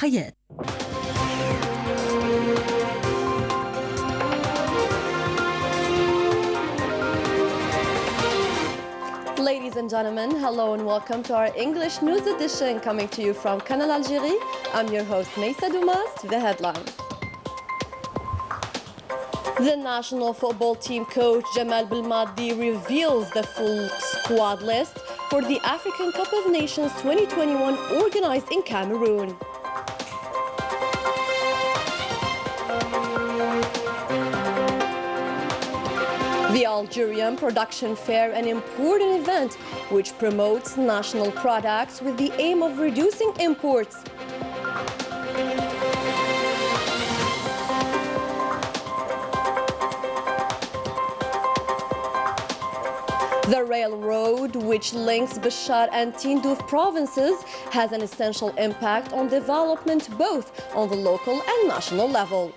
الحياة. Ladies and gentlemen, hello and welcome to our English news edition coming to you from Canal, Algérie. I'm your host, Maysa Doumas. The headlines. The national football team coach Jamal Belmadi reveals the full squad list for the African Cup of Nations 2021 organized in Cameroon. The Algerian Production Fair, an important event which promotes national products with the aim of reducing imports. The railroad, which links Bachar and Tindouf provinces, has an essential impact on development both on the local and national level.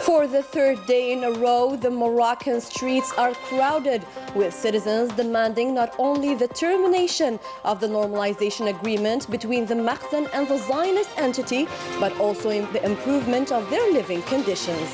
For the third day in a row, the Moroccan streets are crowded, with citizens demanding not only the termination of the normalization agreement between the Makhzen and the Zionist entity, but also the improvement of their living conditions.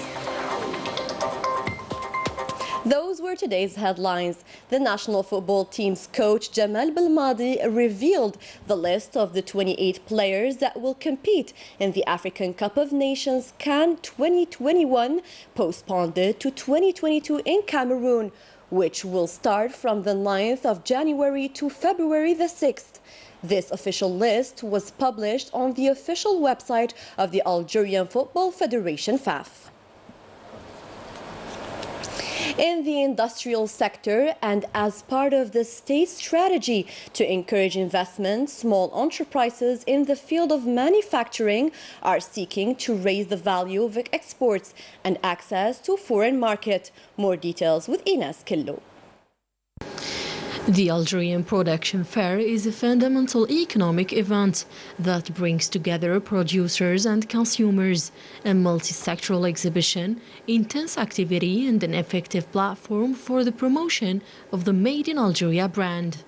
Those were today's headlines. The national football team's coach Jamal Belmadi revealed the list of the 28 players that will compete in the African Cup of Nations CAN 2021, postponed to 2022 in Cameroon, which will start from the 9th of January to February the 6th. This official list was published on the official website of the Algerian Football Federation FAF. In the industrial sector, and as part of the state's strategy to encourage investment, small enterprises in the field of manufacturing are seeking to raise the value of exports and access to foreign market. More details with Ines Killo. The Algerian Production Fair is a fundamental economic event that brings together producers and consumers, a multi-sectoral exhibition, intense activity and an effective platform for the promotion of the Made in Algeria brand.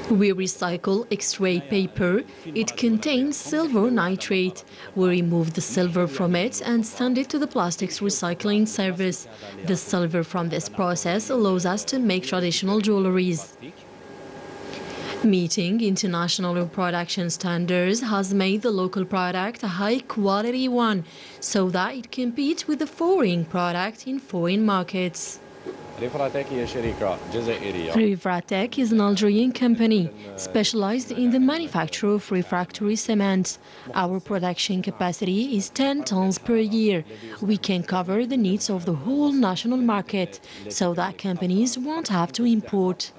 We recycle X-ray paper. It contains silver nitrate. We remove the silver from it and send it to the plastics recycling service. The silver from this process allows us to make traditional jewelries. Meeting international production standards has made the local product a high-quality one, so that it competes with the foreign product in foreign markets. Refratec is an Algerian company specialized in the manufacture of refractory cement. Our production capacity is 10 tons per year. We can cover the needs of the whole national market, so that companies won't have to import.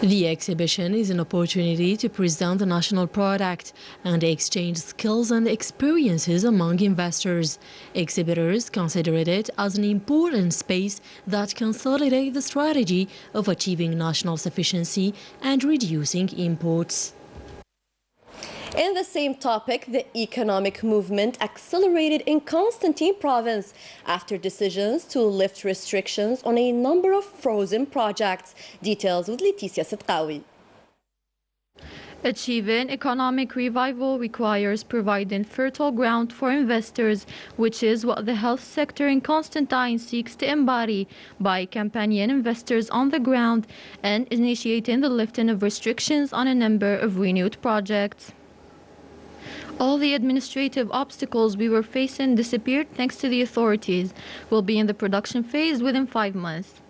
The exhibition is an opportunity to present the national product and exchange skills and experiences among investors. Exhibitors consider it as an important space that consolidates the strategy of achieving national sufficiency and reducing imports. In the same topic, the economic movement accelerated in Constantine province after decisions to lift restrictions on a number of frozen projects. Details with Leticia Sidqawi. Achieving economic revival requires providing fertile ground for investors, which is what the health sector in Constantine seeks to embody by campaigning investors on the ground and initiating the lifting of restrictions on a number of renewed projects. All the administrative obstacles we were facing disappeared thanks to the authorities. We'll be in the production phase within 5 months.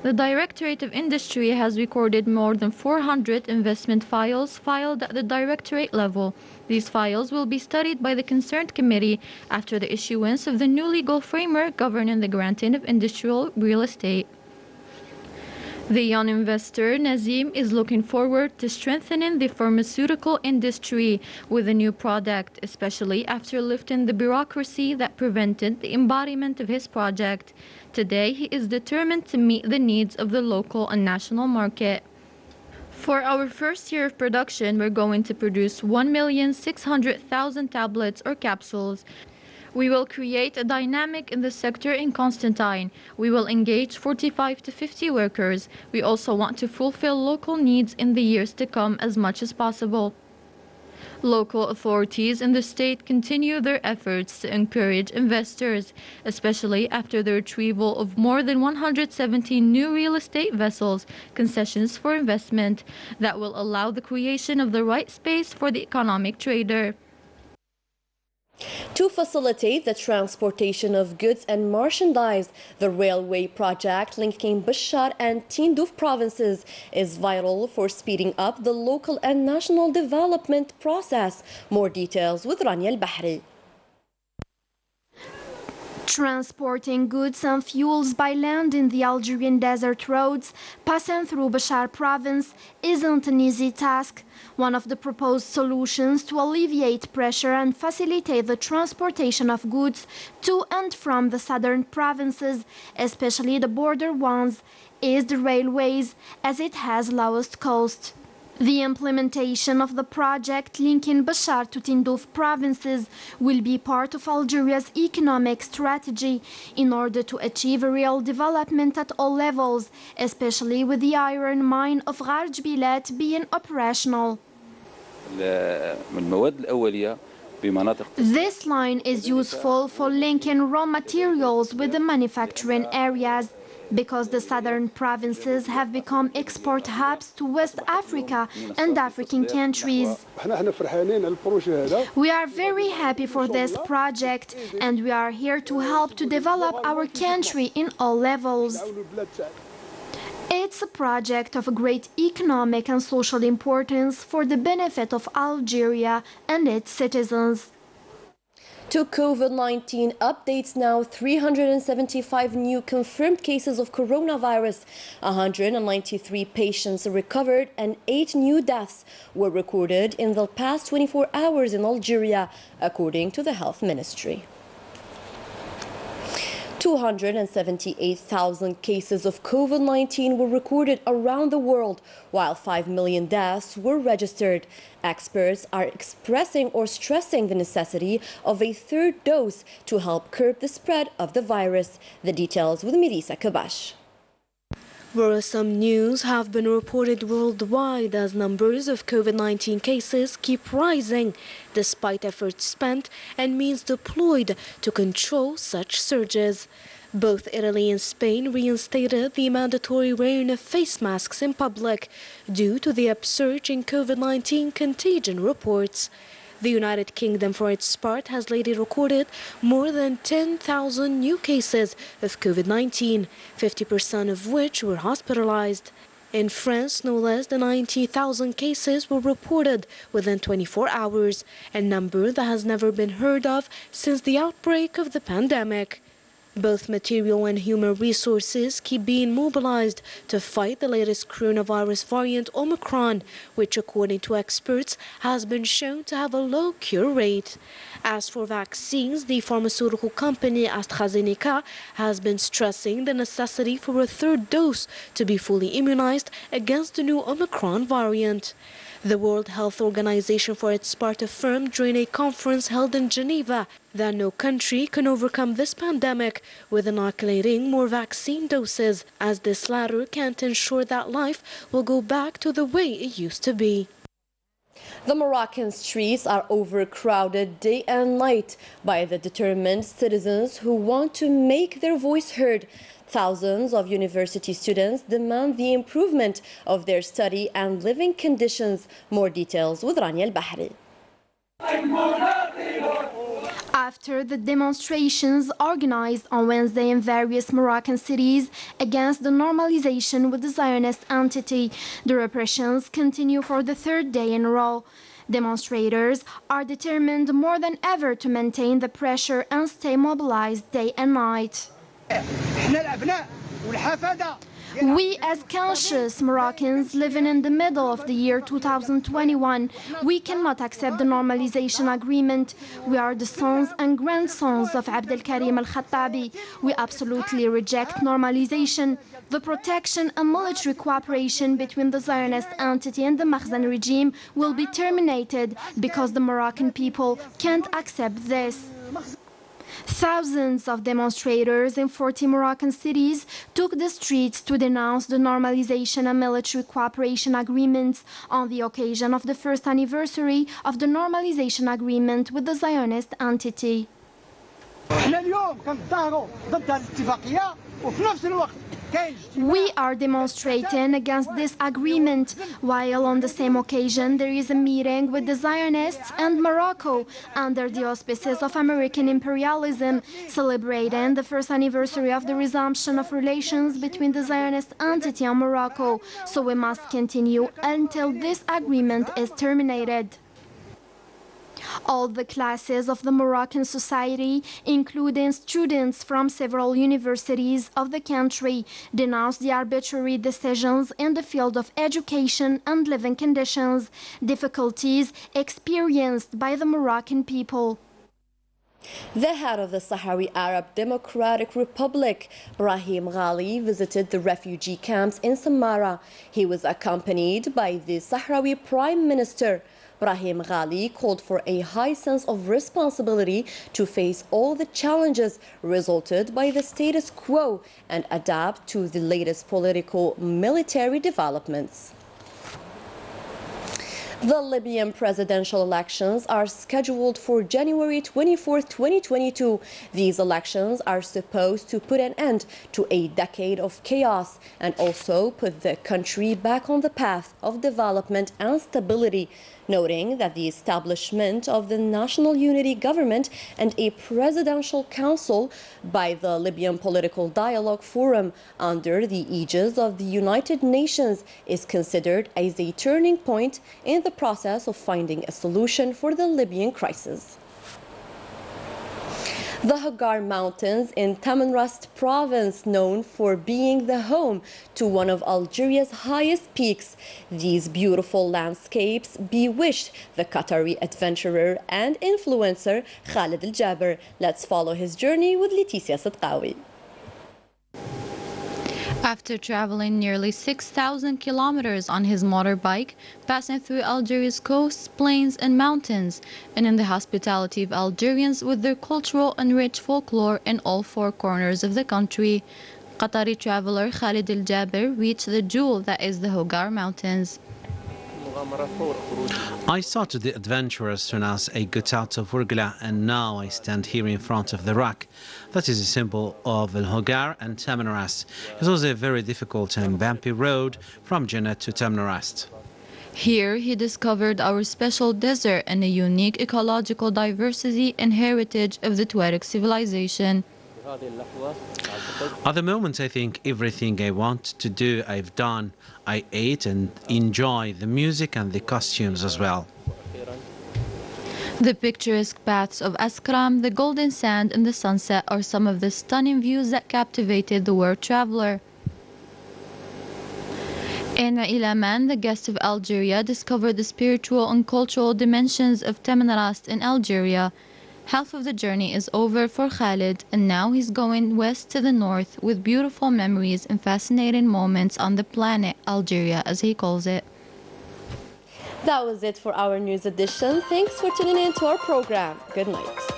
The Directorate of Industry has recorded more than 400 investment files filed at the Directorate level. These files will be studied by the concerned committee after the issuance of the new legal framework governing the granting of industrial real estate. The young investor, Nazim, is looking forward to strengthening the pharmaceutical industry with a new product, especially after lifting the bureaucracy that prevented the embodiment of his project. Today, he is determined to meet the needs of the local and national market. For our first year of production, we're going to produce 1,600,000 tablets or capsules. We will create a dynamic in the sector in Constantine. We will engage 45 to 50 workers. We also want to fulfill local needs in the years to come as much as possible. Local authorities in the state continue their efforts to encourage investors, especially after the retrieval of more than 170 new real estate vessels, concessions for investment, that will allow the creation of the right space for the economic trader. To facilitate the transportation of goods and merchandise, the railway project linking Bashar and Tindouf provinces is vital for speeding up the local and national development process. More details with Rania Al-Bahri. Transporting goods and fuels by land in the Algerian desert roads passing through Bashar province isn't an easy task. One of the proposed solutions to alleviate pressure and facilitate the transportation of goods to and from the southern provinces, especially the border ones, is the railways, as it has lowest cost. The implementation of the project linking Bashar to Tindouf provinces will be part of Algeria's economic strategy in order to achieve a real development at all levels, especially with the iron mine of Gharj Bilat being operational. This line is useful for linking raw materials with the manufacturing areas, because the southern provinces have become export hubs to West Africa and African countries. We are very happy for this project, and we are here to help to develop our country in all levels. It's a project of great economic and social importance for the benefit of Algeria and its citizens. To COVID-19 updates now, 375 new confirmed cases of coronavirus, 193 patients recovered, and 8 new deaths were recorded in the past 24 hours in Algeria, according to the Health Ministry. 278,000 cases of COVID-19 were recorded around the world, while 5 million deaths were registered. Experts are expressing or stressing the necessity of a third dose to help curb the spread of the virus. The details with Mirisa Kabash. Worrisome news have been reported worldwide as numbers of COVID-19 cases keep rising, despite efforts spent and means deployed to control such surges. Both Italy and Spain reinstated the mandatory wearing of face masks in public due to the upsurge in COVID-19 contagion reports. The United Kingdom, for its part, has lately recorded more than 10,000 new cases of COVID-19, 50% of which were hospitalized. In France, no less than 90,000 cases were reported within 24 hours, a number that has never been heard of since the outbreak of the pandemic. Both material and human resources keep being mobilized to fight the latest coronavirus variant Omicron, which, according to experts, has been shown to have a low cure rate. As for vaccines, the pharmaceutical company AstraZeneca has been stressing the necessity for a third dose to be fully immunized against the new Omicron variant. The World Health Organization, for its part, affirmed during a conference held in Geneva that no country can overcome this pandemic with inoculating more vaccine doses, as this latter can't ensure that life will go back to the way it used to be. The Moroccan streets are overcrowded day and night by the determined citizens who want to make their voice heard. Thousands of university students demand the improvement of their study and living conditions. More details with Rania Al-Bahri. After the demonstrations organized on Wednesday in various Moroccan cities against the normalization with the Zionist entity, the repressions continue for the third day in a row. Demonstrators are determined more than ever to maintain the pressure and stay mobilized day and night. We, as conscious Moroccans living in the middle of the year 2021, we cannot accept the normalization agreement. We are the sons and grandsons of Abdel Karim al-Khattabi. We absolutely reject normalization. The protection and military cooperation between the Zionist entity and the Makhzen regime will be terminated because the Moroccan people can't accept this. Thousands of demonstrators in 40 Moroccan cities took the streets to denounce the normalization and military cooperation agreements on the occasion of the first anniversary of the normalization agreement with the Zionist entity. We are demonstrating against this agreement, while on the same occasion there is a meeting with the Zionists and Morocco under the auspices of American imperialism, celebrating the first anniversary of the resumption of relations between the Zionist entity and Morocco. So we must continue until this agreement is terminated. All the classes of the Moroccan society, including students from several universities of the country, denounced the arbitrary decisions in the field of education and living conditions, difficulties experienced by the Moroccan people. The head of the Sahrawi Arab Democratic Republic, Brahim Ghali, visited the refugee camps in Samarra. He was accompanied by the Sahrawi Prime Minister. Brahim Ghali called for a high sense of responsibility to face all the challenges resulted by the status quo and adapt to the latest political military developments. The Libyan presidential elections are scheduled for January 24, 2022. These elections are supposed to put an end to a decade of chaos and also put the country back on the path of development and stability, noting that the establishment of the National Unity Government and a presidential council by the Libyan Political Dialogue Forum under the aegis of the United Nations is considered as a turning point in the process of finding a solution for the Libyan crisis. The Hogar Mountains in Tamanrasset province, known for being the home to one of Algeria's highest peaks. These beautiful landscapes bewitched the Qatari adventurer and influencer Khalid Al-Jaber. Let's follow his journey with Leticia Sadqawi. After traveling nearly 6,000 kilometers on his motorbike, passing through Algeria's coasts, plains and mountains, and in the hospitality of Algerians with their cultural and rich folklore in all four corners of the country, Qatari traveler Khalid Al-Jaber reached the jewel that is the Hogar Mountains. I started the adventure as soon as I got out of Urgla, and now I stand here in front of the rock. That is a symbol of Al Hogar and Tamanrasset. It was a very difficult and bumpy road from Jannat to Tamanrasset. Here he discovered our special desert and a unique ecological diversity and heritage of the Tuareg civilization. At the moment, I think everything I want to do, I've done. I ate and enjoy the music and the costumes as well. The picturesque paths of Askram, the golden sand and the sunset are some of the stunning views that captivated the world traveler. In Ilaman, the guest of Algeria discovered the spiritual and cultural dimensions of Tamanrasset in Algeria. Half of the journey is over for Khalid, and now he's going west to the north with beautiful memories and fascinating moments on the planet Algeria, as he calls it. That was it for our news edition. Thanks for tuning in to our program. Good night.